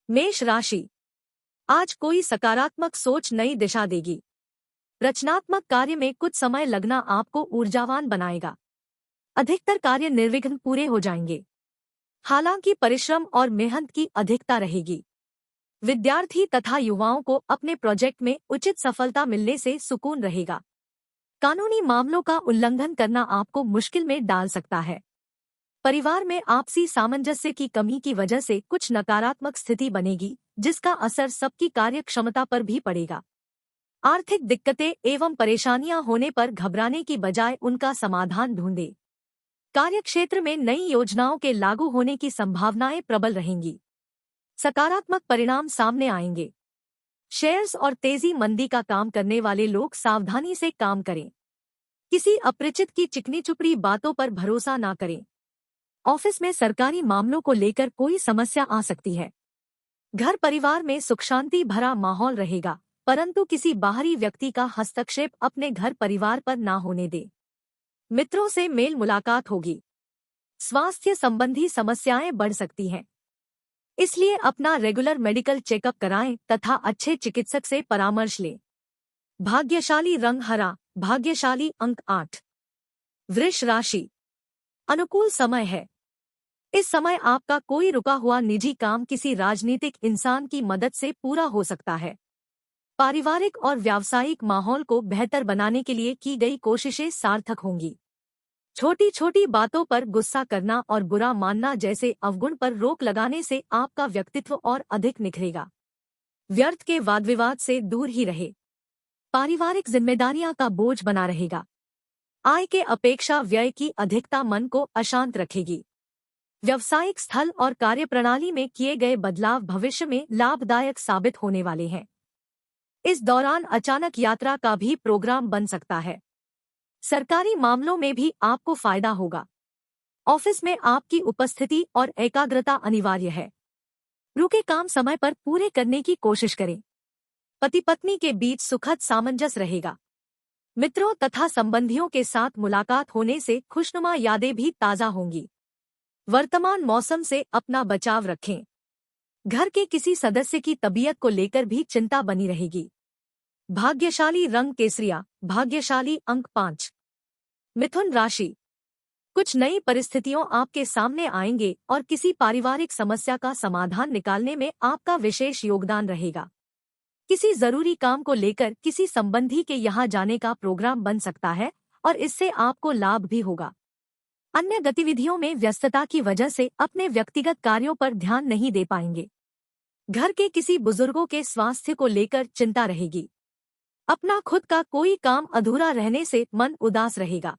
मेष राशि। आज कोई सकारात्मक सोच नई दिशा देगी। रचनात्मक कार्य में कुछ समय लगना आपको ऊर्जावान बनाएगा। अधिकतर कार्य निर्विघ्न पूरे हो जाएंगे। हालांकि परिश्रम और मेहनत की अधिकता रहेगी। विद्यार्थी तथा युवाओं को अपने प्रोजेक्ट में उचित सफलता मिलने से सुकून रहेगा। कानूनी मामलों का उल्लंघन करना आपको मुश्किल में डाल सकता है। परिवार में आपसी सामंजस्य की कमी की वजह से कुछ नकारात्मक स्थिति बनेगी, जिसका असर सबकी कार्य क्षमता पर भी पड़ेगा। आर्थिक दिक्कतें एवं परेशानियां होने पर घबराने की बजाय उनका समाधान ढूंढें। कार्यक्षेत्र में नई योजनाओं के लागू होने की संभावनाएं प्रबल रहेंगी। सकारात्मक परिणाम सामने आएंगे। शेयर्स और तेजी मंदी का काम करने वाले लोग सावधानी से काम करें। किसी अपरिचित की चिकनी चुपड़ी बातों पर भरोसा न करें। ऑफिस में सरकारी मामलों को लेकर कोई समस्या आ सकती है। घर परिवार में सुख शांति भरा माहौल रहेगा, परंतु किसी बाहरी व्यक्ति का हस्तक्षेप अपने घर परिवार पर ना होने दे। मित्रों से मेल मुलाकात होगी। स्वास्थ्य संबंधी समस्याएं बढ़ सकती हैं, इसलिए अपना रेगुलर मेडिकल चेकअप कराएं तथा अच्छे चिकित्सक से परामर्श लें। भाग्यशाली रंग हरा, भाग्यशाली अंक 8। वृष राशि। अनुकूल समय है। इस समय आपका कोई रुका हुआ निजी काम किसी राजनीतिक इंसान की मदद से पूरा हो सकता है। पारिवारिक और व्यावसायिक माहौल को बेहतर बनाने के लिए की गई कोशिशें सार्थक होंगी। छोटी छोटी बातों पर गुस्सा करना और बुरा मानना जैसे अवगुण पर रोक लगाने से आपका व्यक्तित्व और अधिक निखरेगा। व्यर्थ के वाद विवाद से दूर ही रहे। पारिवारिक जिम्मेदारियां का बोझ बना रहेगा। आय के अपेक्षा व्यय की अधिकता मन को अशांत रखेगी। व्यावसायिक स्थल और कार्यप्रणाली में किए गए बदलाव भविष्य में लाभदायक साबित होने वाले हैं। इस दौरान अचानक यात्रा का भी प्रोग्राम बन सकता है। सरकारी मामलों में भी आपको फायदा होगा। ऑफिस में आपकी उपस्थिति और एकाग्रता अनिवार्य है। रुके काम समय पर पूरे करने की कोशिश करें। पति पत्नी के बीच सुखद सामंजस्य रहेगा। मित्रों तथा संबंधियों के साथ मुलाकात होने से खुशनुमा यादें भी ताज़ा होंगी। वर्तमान मौसम से अपना बचाव रखें। घर के किसी सदस्य की तबीयत को लेकर भी चिंता बनी रहेगी। भाग्यशाली रंग केसरिया, भाग्यशाली अंक 5। मिथुन राशि। कुछ नई परिस्थितियों आपके सामने आएंगे और किसी पारिवारिक समस्या का समाधान निकालने में आपका विशेष योगदान रहेगा। किसी जरूरी काम को लेकर किसी संबंधी के यहाँ जाने का प्रोग्राम बन सकता है और इससे आपको लाभ भी होगा। अन्य गतिविधियों में व्यस्तता की वजह से अपने व्यक्तिगत कार्यों पर ध्यान नहीं दे पाएंगे। घर के किसी बुजुर्गों के स्वास्थ्य को लेकर चिंता रहेगी। अपना खुद का कोई काम अधूरा रहने से मन उदास रहेगा।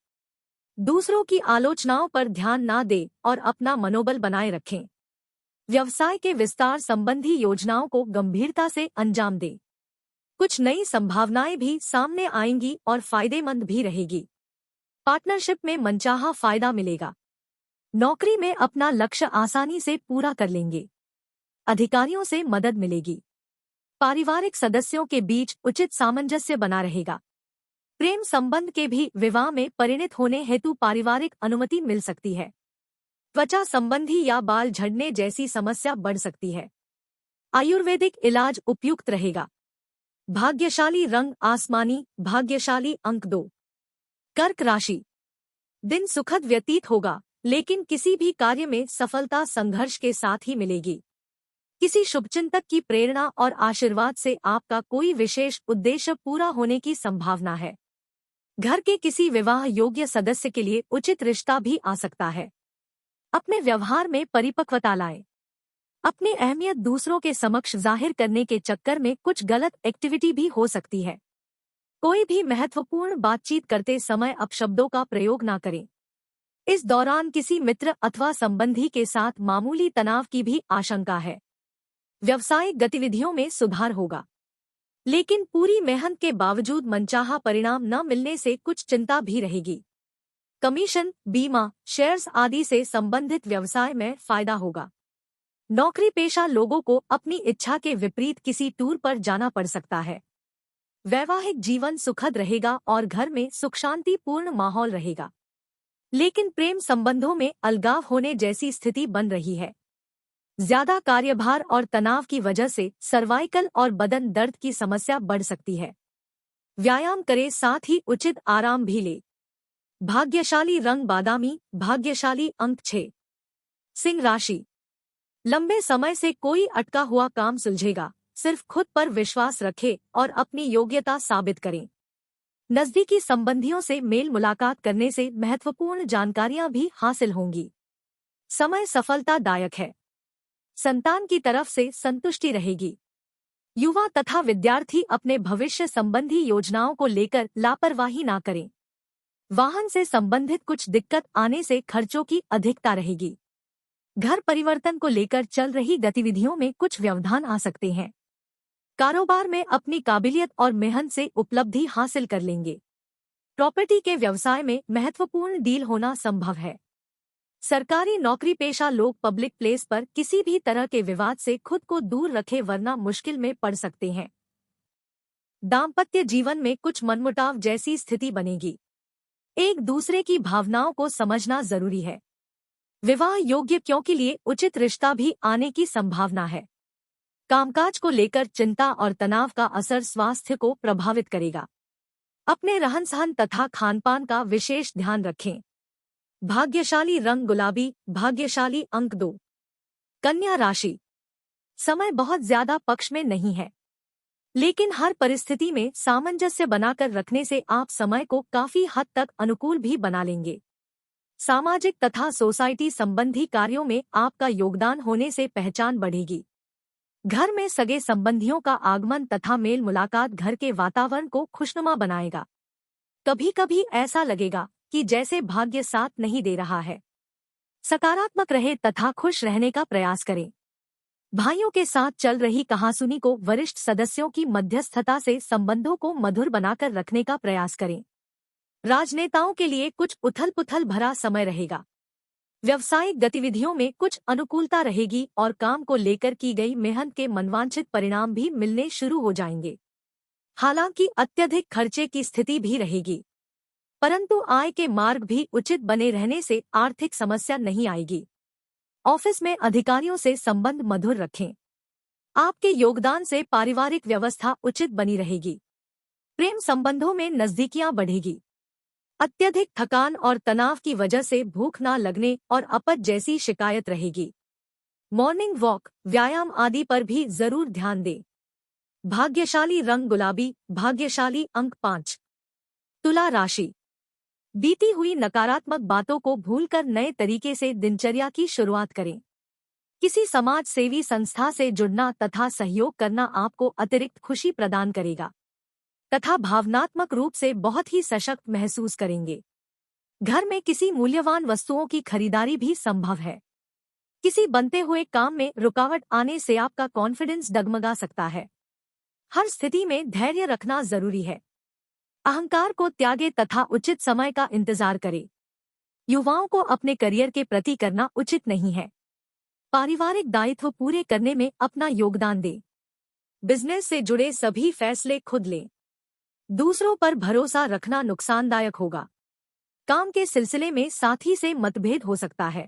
दूसरों की आलोचनाओं पर ध्यान ना दें और अपना मनोबल बनाए रखें। व्यवसाय के विस्तार संबंधी योजनाओं को गंभीरता से अंजाम दें। कुछ नई संभावनाएं भी सामने आएंगी और फायदेमंद भी रहेगी। पार्टनरशिप में मनचाहा फायदा मिलेगा। नौकरी में अपना लक्ष्य आसानी से पूरा कर लेंगे। अधिकारियों से मदद मिलेगी। पारिवारिक सदस्यों के बीच उचित सामंजस्य बना रहेगा। प्रेम संबंध के भी विवाह में परिणत होने हेतु पारिवारिक अनुमति मिल सकती है। त्वचा संबंधी या बाल झड़ने जैसी समस्या बढ़ सकती है। आयुर्वेदिक इलाज उपयुक्त रहेगा। भाग्यशाली रंग आसमानी, भाग्यशाली अंक 2। कर्क राशि। दिन सुखद व्यतीत होगा, लेकिन किसी भी कार्य में सफलता संघर्ष के साथ ही मिलेगी। किसी शुभचिंतक की प्रेरणा और आशीर्वाद से आपका कोई विशेष उद्देश्य पूरा होने की संभावना है। घर के किसी विवाह योग्य सदस्य के लिए उचित रिश्ता भी आ सकता है। अपने व्यवहार में परिपक्वता लाएं। अपनी अहमियत दूसरों के समक्ष जाहिर करने के चक्कर में कुछ गलत एक्टिविटी भी हो सकती है। कोई भी महत्वपूर्ण बातचीत करते समय अपशब्दों का प्रयोग न करें। इस दौरान किसी मित्र अथवा संबंधी के साथ मामूली तनाव की भी आशंका है। व्यावसायिक गतिविधियों में सुधार होगा, लेकिन पूरी मेहनत के बावजूद मनचाहा परिणाम न मिलने से कुछ चिंता भी रहेगी। कमीशन, बीमा, शेयर्स आदि से संबंधित व्यवसाय में फायदा होगा। नौकरी पेशा लोगों को अपनी इच्छा के विपरीत किसी टूर पर जाना पड़ सकता है। वैवाहिक जीवन सुखद रहेगा और घर में सुख शांतिपूर्ण माहौल रहेगा, लेकिन प्रेम संबंधों में अलगाव होने जैसी स्थिति बन रही है। ज्यादा कार्यभार और तनाव की वजह से सर्वाइकल और बदन दर्द की समस्या बढ़ सकती है। व्यायाम करें, साथ ही उचित आराम भी ले। भाग्यशाली रंग बादामी, भाग्यशाली अंक 6। सिंह राशि। लंबे समय से कोई अटका हुआ काम सुलझेगा। सिर्फ खुद पर विश्वास रखें और अपनी योग्यता साबित करें। नजदीकी संबंधियों से मेल मुलाकात करने से महत्वपूर्ण जानकारियां भी हासिल होंगी। समय सफलतादायक है। संतान की तरफ से संतुष्टि रहेगी। युवा तथा विद्यार्थी अपने भविष्य संबंधी योजनाओं को लेकर लापरवाही ना करें। वाहन से संबंधित कुछ दिक्कत आने से खर्चों की अधिकता रहेगी। घर परिवर्तन को लेकर चल रही गतिविधियों में कुछ व्यवधान आ सकते हैं। कारोबार में अपनी काबिलियत और मेहनत से उपलब्धि हासिल कर लेंगे। प्रॉपर्टी के व्यवसाय में महत्वपूर्ण डील होना संभव है। सरकारी नौकरी पेशा लोग पब्लिक प्लेस पर किसी भी तरह के विवाद से खुद को दूर रखें, वरना मुश्किल में पड़ सकते हैं। दाम्पत्य जीवन में कुछ मनमुटाव जैसी स्थिति बनेगी। एक दूसरे की भावनाओं को समझना जरूरी है। विवाह योग्य क्योंकि लिए उचित रिश्ता भी आने की संभावना है। कामकाज को लेकर चिंता और तनाव का असर स्वास्थ्य को प्रभावित करेगा। अपने रहन सहन तथा खानपान का विशेष ध्यान रखें। भाग्यशाली रंग गुलाबी, भाग्यशाली अंक 2। कन्या राशि। समय बहुत ज्यादा पक्ष में नहीं है, लेकिन हर परिस्थिति में सामंजस्य बनाकर रखने से आप समय को काफी हद तक अनुकूल भी बना लेंगे। सामाजिक तथा सोसाइटी संबंधी कार्यों में आपका योगदान होने से पहचान बढ़ेगी। घर में सगे संबंधियों का आगमन तथा मेल मुलाकात घर के वातावरण को खुशनुमा बनाएगा। कभी कभी ऐसा लगेगा कि जैसे भाग्य साथ नहीं दे रहा है। सकारात्मक रहे तथा खुश रहने का प्रयास करें। भाइयों के साथ चल रही कहासुनी को वरिष्ठ सदस्यों की मध्यस्थता से संबंधों को मधुर बनाकर रखने का प्रयास करें। राजनेताओं के लिए कुछ उथल-पुथल भरा समय रहेगा। व्यावसायिक गतिविधियों में कुछ अनुकूलता रहेगी और काम को लेकर की गई मेहनत के मनवांछित परिणाम भी मिलने शुरू हो जाएंगे। हालांकि अत्यधिक खर्चे की स्थिति भी रहेगी, परंतु आय के मार्ग भी उचित बने रहने से आर्थिक समस्या नहीं आएगी। ऑफिस में अधिकारियों से संबंध मधुर रखें। आपके योगदान से पारिवारिक व्यवस्था उचित बनी रहेगी। प्रेम संबंधों में नजदीकियां बढ़ेगी। अत्यधिक थकान और तनाव की वजह से भूख न लगने और अपच जैसी शिकायत रहेगी। मॉर्निंग वॉक, व्यायाम आदि पर भी जरूर ध्यान दें। भाग्यशाली रंग गुलाबी, भाग्यशाली अंक 5। तुला राशि। बीती हुई नकारात्मक बातों को भूलकर नए तरीके से दिनचर्या की शुरुआत करें। किसी समाज सेवी संस्था से जुड़ना तथा सहयोग करना आपको अतिरिक्त खुशी प्रदान करेगा तथा भावनात्मक रूप से बहुत ही सशक्त महसूस करेंगे। घर में किसी मूल्यवान वस्तुओं की खरीदारी भी संभव है। किसी बनते हुए काम में रुकावट आने से आपका कॉन्फिडेंस डगमगा सकता है। हर स्थिति में धैर्य रखना जरूरी है। अहंकार को त्यागे तथा उचित समय का इंतजार करें। युवाओं को अपने करियर के प्रति करना उचित नहीं है। पारिवारिक दायित्व पूरे करने में अपना योगदान दें। बिजनेस से जुड़े सभी फैसले खुद लें। दूसरों पर भरोसा रखना नुकसानदायक होगा। काम के सिलसिले में साथी से मतभेद हो सकता है।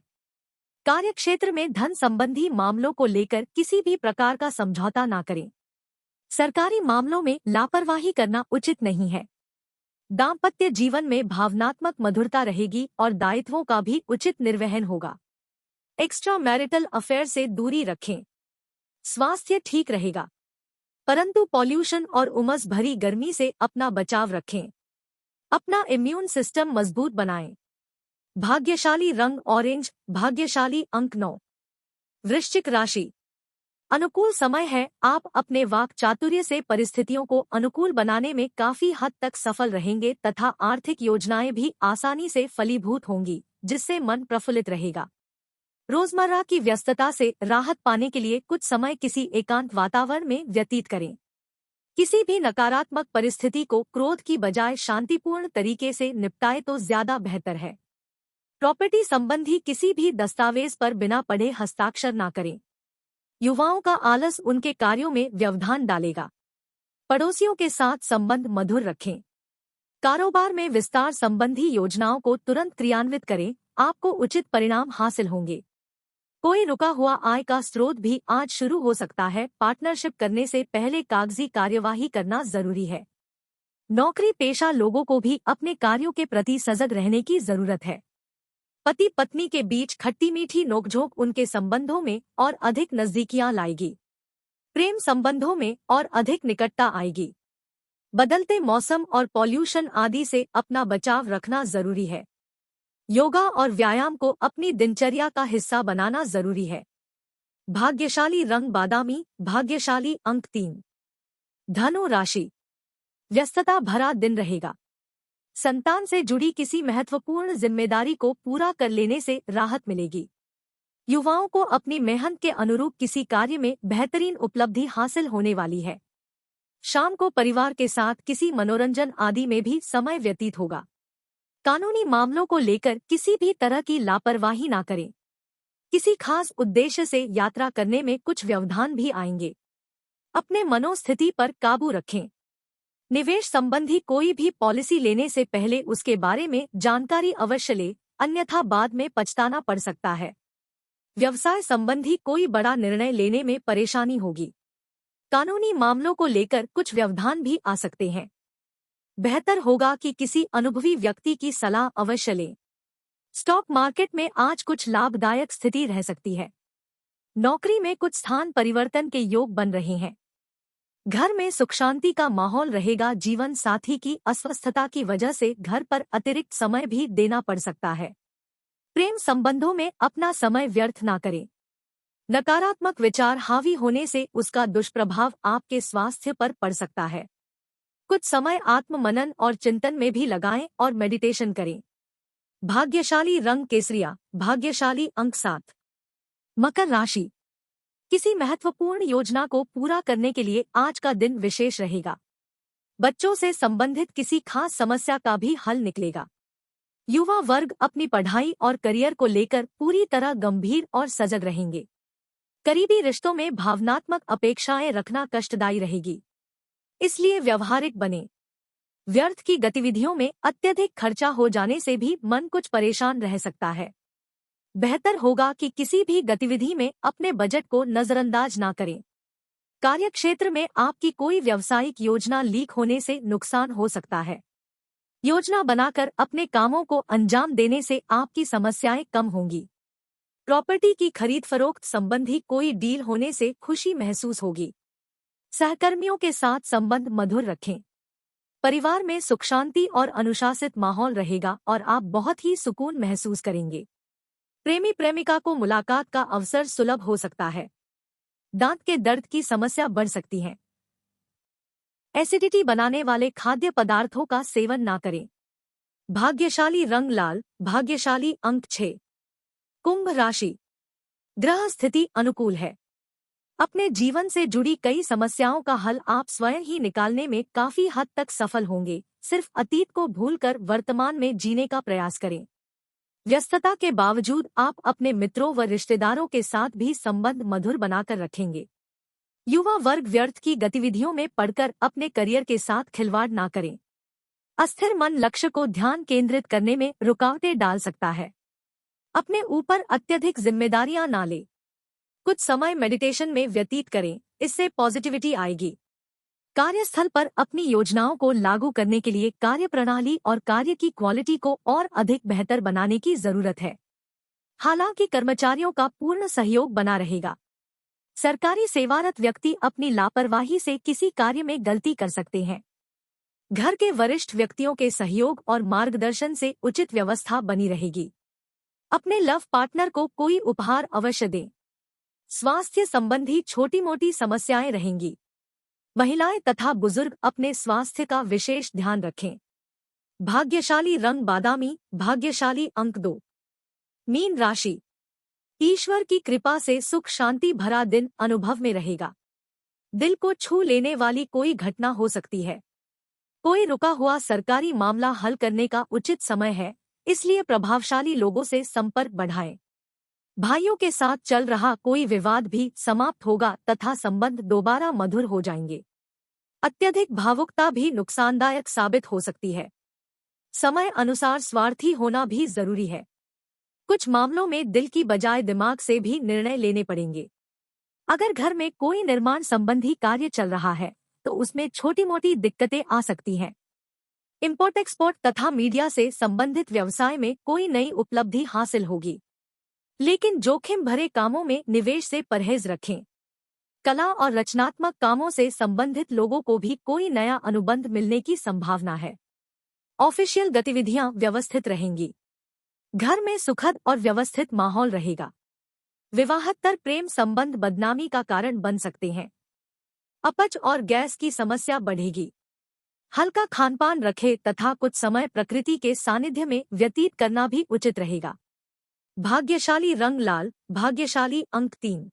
कार्यक्षेत्र में धन संबंधी मामलों को लेकर किसी भी प्रकार का समझौता ना करें। सरकारी मामलों में लापरवाही करना उचित नहीं है। दाम्पत्य जीवन में भावनात्मक मधुरता रहेगी और दायित्वों का भी उचित निर्वहन होगा। एक्स्ट्रा मैरिटल अफेयर से दूरी रखें। स्वास्थ्य ठीक रहेगा, परंतु पॉल्यूशन और उमस भरी गर्मी से अपना बचाव रखें। अपना इम्यून सिस्टम मजबूत बनाएं। भाग्यशाली रंग ऑरेंज, भाग्यशाली अंक 9। वृश्चिक राशि। अनुकूल समय है। आप अपने वाक चातुर्य से परिस्थितियों को अनुकूल बनाने में काफी हद तक सफल रहेंगे तथा आर्थिक योजनाएं भी आसानी से फलीभूत होंगी, जिससे मन प्रफुल्लित रहेगा। रोजमर्रा की व्यस्तता से राहत पाने के लिए कुछ समय किसी एकांत वातावरण में व्यतीत करें। किसी भी नकारात्मक परिस्थिति को क्रोध की बजाय शांतिपूर्ण तरीके से निपटाए तो ज्यादा बेहतर है। प्रॉपर्टी संबंधी किसी भी दस्तावेज पर बिना पढ़े हस्ताक्षर न करें। युवाओं का आलस उनके कार्यों में व्यवधान डालेगा। पड़ोसियों के साथ संबंध मधुर रखें। कारोबार में विस्तार संबंधी योजनाओं को तुरंत क्रियान्वित करें, आपको उचित परिणाम हासिल होंगे। कोई रुका हुआ आय का स्रोत भी आज शुरू हो सकता है। पार्टनरशिप करने से पहले कागजी कार्यवाही करना जरूरी है। नौकरी पेशा लोगों को भी अपने कार्यों के प्रति सजग रहने की जरूरत है। पति पत्नी के बीच खट्टी मीठी नोकझोंक उनके संबंधों में और अधिक नजदीकियां लाएगी। प्रेम संबंधों में और अधिक निकटता आएगी। बदलते मौसम और पॉल्यूशन आदि से अपना बचाव रखना जरूरी है। योगा और व्यायाम को अपनी दिनचर्या का हिस्सा बनाना जरूरी है। भाग्यशाली रंग बादामी, भाग्यशाली अंक 3। धनु राशि, व्यस्तता भरा दिन रहेगा। संतान से जुड़ी किसी महत्वपूर्ण जिम्मेदारी को पूरा कर लेने से राहत मिलेगी। युवाओं को अपनी मेहनत के अनुरूप किसी कार्य में बेहतरीन उपलब्धि हासिल होने वाली है। शाम को परिवार के साथ किसी मनोरंजन आदि में भी समय व्यतीत होगा। कानूनी मामलों को लेकर किसी भी तरह की लापरवाही ना करें। किसी खास उद्देश्य से यात्रा करने में कुछ व्यवधान भी आएंगे। अपने मनोस्थिति पर काबू रखें। निवेश संबंधी कोई भी पॉलिसी लेने से पहले उसके बारे में जानकारी अवश्य लें, अन्यथा बाद में पछताना पड़ सकता है। व्यवसाय संबंधी कोई बड़ा निर्णय लेने में परेशानी होगी। कानूनी मामलों को लेकर कुछ व्यवधान भी आ सकते हैं। बेहतर होगा कि किसी अनुभवी व्यक्ति की सलाह अवश्य लें। स्टॉक मार्केट में आज कुछ लाभदायक स्थिति रह सकती है। नौकरी में कुछ स्थान परिवर्तन के योग बन रहे हैं। घर में सुख शांति का माहौल रहेगा। जीवन साथी की अस्वस्थता की वजह से घर पर अतिरिक्त समय भी देना पड़ सकता है। प्रेम संबंधों में अपना समय व्यर्थ ना करें। नकारात्मक विचार हावी होने से उसका दुष्प्रभाव आपके स्वास्थ्य पर पड़ सकता है। कुछ समय आत्म मनन और चिंतन में भी लगाएं और मेडिटेशन करें। भाग्यशाली रंग केसरिया, भाग्यशाली अंक 7। मकर राशि, किसी महत्वपूर्ण योजना को पूरा करने के लिए आज का दिन विशेष रहेगा। बच्चों से संबंधित किसी खास समस्या का भी हल निकलेगा। युवा वर्ग अपनी पढ़ाई और करियर को लेकर पूरी तरह गंभीर और सजग रहेंगे। करीबी रिश्तों में भावनात्मक अपेक्षाएं रखना कष्टदायी रहेगी, इसलिए व्यवहारिक बने। व्यर्थ की गतिविधियों में अत्यधिक खर्चा हो जाने से भी मन कुछ परेशान रह सकता है। बेहतर होगा कि किसी भी गतिविधि में अपने बजट को नजरअंदाज ना करें। कार्यक्षेत्र में आपकी कोई व्यावसायिक योजना लीक होने से नुकसान हो सकता है। योजना बनाकर अपने कामों को अंजाम देने से आपकी समस्याएं कम होंगी। प्रॉपर्टी की खरीद फरोख्त संबंधी कोई डील होने से खुशी महसूस होगी। सहकर्मियों के साथ संबंध मधुर रखें। परिवार में सुख शांति और अनुशासित माहौल रहेगा और आप बहुत ही सुकून महसूस करेंगे। प्रेमी प्रेमिका को मुलाकात का अवसर सुलभ हो सकता है। दांत के दर्द की समस्या बढ़ सकती है। एसिडिटी बनाने वाले खाद्य पदार्थों का सेवन ना करें। भाग्यशाली रंग लाल, भाग्यशाली अंक 6। कुंभ राशि, ग्रह स्थिति अनुकूल है। अपने जीवन से जुड़ी कई समस्याओं का हल आप स्वयं ही निकालने में काफी हद तक सफल होंगे। सिर्फ अतीत को भूलकर वर्तमान में जीने का प्रयास करें। व्यस्तता के बावजूद आप अपने मित्रों व रिश्तेदारों के साथ भी संबंध मधुर बनाकर रखेंगे। युवा वर्ग व्यर्थ की गतिविधियों में पड़कर अपने करियर के साथ खिलवाड़ ना करें। अस्थिर मन लक्ष्य को ध्यान केंद्रित करने में रुकावटें डाल सकता है। अपने ऊपर अत्यधिक जिम्मेदारियां ना लें। कुछ समय मेडिटेशन में व्यतीत करें, इससे पॉजिटिविटी आएगी। कार्यस्थल पर अपनी योजनाओं को लागू करने के लिए कार्यप्रणाली और कार्य की क्वालिटी को और अधिक बेहतर बनाने की जरूरत है। हालांकि कर्मचारियों का पूर्ण सहयोग बना रहेगा। सरकारी सेवारत व्यक्ति अपनी लापरवाही से किसी कार्य में गलती कर सकते हैं। घर के वरिष्ठ व्यक्तियों के सहयोग और मार्गदर्शन से उचित व्यवस्था बनी रहेगी। अपने लव पार्टनर को कोई उपहार अवश्य दें। स्वास्थ्य संबंधी छोटी मोटी समस्याएं रहेंगी। महिलाएं तथा बुजुर्ग अपने स्वास्थ्य का विशेष ध्यान रखें। भाग्यशाली रंग बादामी, भाग्यशाली अंक 2। मीन राशि, ईश्वर की कृपा से सुख शांति भरा दिन अनुभव में रहेगा। दिल को छू लेने वाली कोई घटना हो सकती है। कोई रुका हुआ सरकारी मामला हल करने का उचित समय है, इसलिए प्रभावशाली लोगों से संपर्क बढ़ाएं। भाइयों के साथ चल रहा कोई विवाद भी समाप्त होगा तथा संबंध दोबारा मधुर हो जाएंगे। अत्यधिक भावुकता भी नुकसानदायक साबित हो सकती है। समय अनुसार स्वार्थी होना भी जरूरी है। कुछ मामलों में दिल की बजाय दिमाग से भी निर्णय लेने पड़ेंगे। अगर घर में कोई निर्माण संबंधी कार्य चल रहा है तो उसमें छोटी मोटी दिक्कतें आ सकती हैं। इम्पोर्ट एक्सपोर्ट तथा मीडिया से संबंधित व्यवसाय में कोई नई उपलब्धि हासिल होगी, लेकिन जोखिम भरे कामों में निवेश से परहेज रखें। कला और रचनात्मक कामों से संबंधित लोगों को भी कोई नया अनुबंध मिलने की संभावना है। ऑफिशियल गतिविधियां व्यवस्थित रहेंगी। घर में सुखद और व्यवस्थित माहौल रहेगा। विवाहेतर प्रेम संबंध बदनामी का कारण बन सकते हैं। अपच और गैस की समस्या बढ़ेगी। हल्का खानपान रखें तथा कुछ समय प्रकृति के सानिध्य में व्यतीत करना भी उचित रहेगा। भाग्यशाली रंग लाल, भाग्यशाली अंक 3।